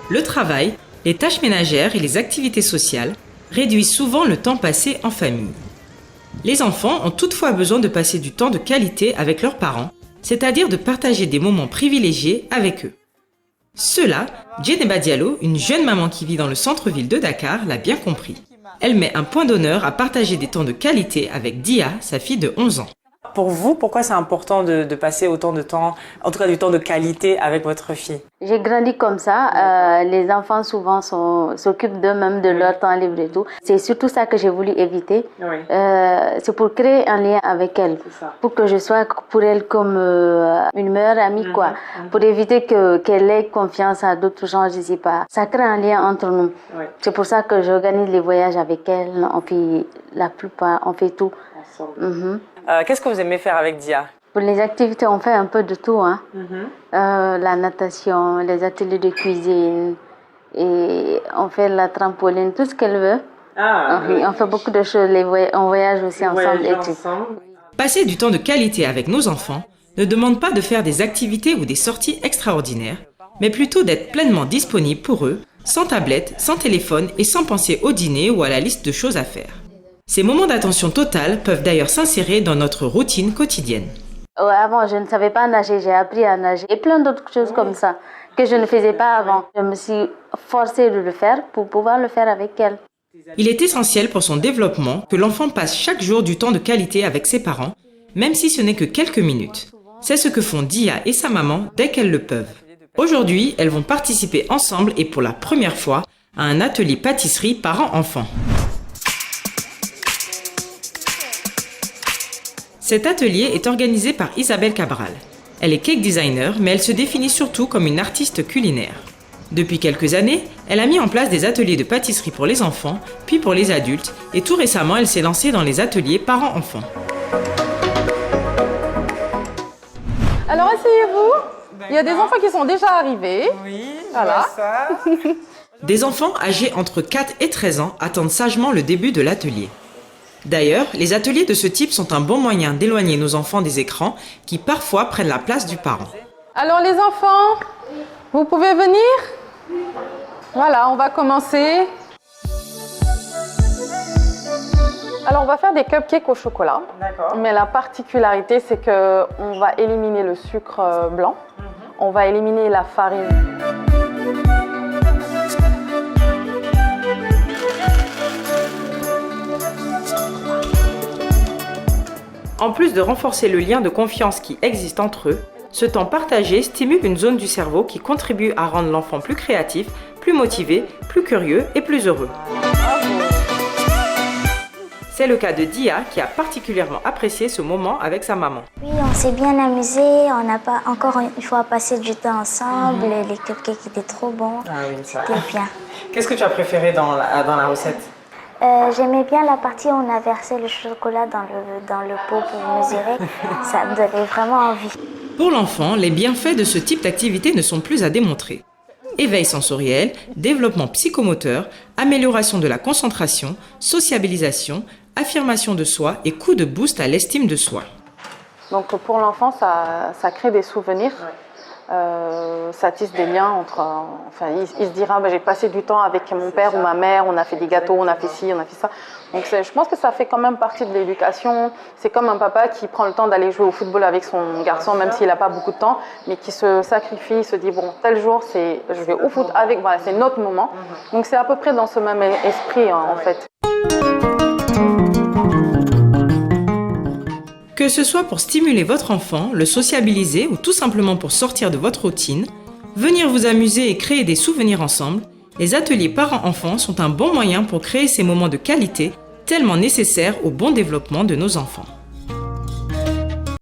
Le travail, les tâches ménagères et les activités sociales réduisent souvent le temps passé en famille. Les enfants ont toutefois besoin de passer du temps de qualité avec leurs parents, c'est-à-dire de partager des moments privilégiés avec eux. Cela, Djeneba Diallo, une jeune maman qui vit dans le centre-ville de Dakar, l'a bien compris. Elle met un point d'honneur à partager des temps de qualité avec Dia, sa fille de 11 ans. Pour vous, pourquoi c'est important de passer autant de temps, en tout cas du temps de qualité avec votre fille? J'ai grandi comme ça. Les enfants souvent s'occupent d'eux-mêmes, de leur temps libre et tout. C'est surtout ça que j'ai voulu éviter. Oui. C'est pour créer un lien avec elle, pour que je sois pour elle comme une meilleure amie, quoi. Pour éviter qu'elle ait confiance à d'autres gens, je sais pas. Ça crée un lien entre nous. Oui. C'est pour ça que j'organise les voyages avec elle. On fait la plupart, on fait tout. Ensemble. Qu'est-ce que vous aimez faire avec Dia? Pour les activités, on fait un peu de tout, hein. La natation, les ateliers de cuisine, et on fait la trampoline, tout ce qu'elle veut. On fait beaucoup de choses, on voyage aussi ensemble et tout. Passer du temps de qualité avec nos enfants ne demande pas de faire des activités ou des sorties extraordinaires, mais plutôt d'être pleinement disponible pour eux, sans tablette, sans téléphone et sans penser au dîner ou à la liste de choses à faire. Ces moments d'attention totale peuvent d'ailleurs s'insérer dans notre routine quotidienne. Avant, je ne savais pas nager, j'ai appris à nager et plein d'autres choses comme ça que je ne faisais pas avant. Je me suis forcée de le faire pour pouvoir le faire avec elle. Il est essentiel pour son développement que l'enfant passe chaque jour du temps de qualité avec ses parents, même si ce n'est que quelques minutes. C'est ce que font Dia et sa maman dès qu'elles le peuvent. Aujourd'hui, elles vont participer ensemble et pour la première fois à un atelier pâtisserie parents-enfants. Cet atelier est organisé par Isabelle Cabral. Elle est cake designer, mais elle se définit surtout comme une artiste culinaire. Depuis quelques années, elle a mis en place des ateliers de pâtisserie pour les enfants, puis pour les adultes, et tout récemment, elle s'est lancée dans les ateliers parents-enfants. Alors, asseyez-vous. Il y a des enfants qui sont déjà arrivés. Oui, voilà. Ça. Des enfants âgés entre 4 et 13 ans attendent sagement le début de l'atelier. D'ailleurs, les ateliers de ce type sont un bon moyen d'éloigner nos enfants des écrans qui parfois prennent la place du parent. Alors les enfants, vous pouvez venir? Voilà, on va commencer. Alors on va faire des cupcakes au chocolat. D'accord. Mais la particularité, c'est qu'on va éliminer le sucre blanc. On va éliminer la farine. En plus de renforcer le lien de confiance qui existe entre eux, ce temps partagé stimule une zone du cerveau qui contribue à rendre l'enfant plus créatif, plus motivé, plus curieux et plus heureux. C'est le cas de Dia qui a particulièrement apprécié ce moment avec sa maman. Oui, on s'est bien amusé, on n'a pas encore une fois passé du temps ensemble, les cupcakes étaient trop bons, c'était bien. Qu'est-ce que tu as préféré dans la recette? J'aimais bien la partie où on a versé le chocolat dans le pot pour mesurer, ça me donnait vraiment envie. Pour l'enfant, les bienfaits de ce type d'activité ne sont plus à démontrer. Éveil sensoriel, développement psychomoteur, amélioration de la concentration, sociabilisation, affirmation de soi et coup de boost à l'estime de soi. Donc pour l'enfant, ça crée des souvenirs. Ça tisse des liens entre... Enfin, il se dira, j'ai passé du temps avec mon père ou ma mère, on a fait des gâteaux, on a fait ci, on a fait ça. Donc je pense que ça fait quand même partie de l'éducation. C'est comme un papa qui prend le temps d'aller jouer au football avec son garçon, même s'il n'a pas beaucoup de temps, mais qui se sacrifie, il se dit, bon, tel jour, je vais au foot avec, voilà, c'est notre moment. Donc c'est à peu près dans ce même esprit, hein, en fait. Que ce soit pour stimuler votre enfant, le sociabiliser ou tout simplement pour sortir de votre routine, venir vous amuser et créer des souvenirs ensemble, les ateliers parents-enfants sont un bon moyen pour créer ces moments de qualité tellement nécessaires au bon développement de nos enfants.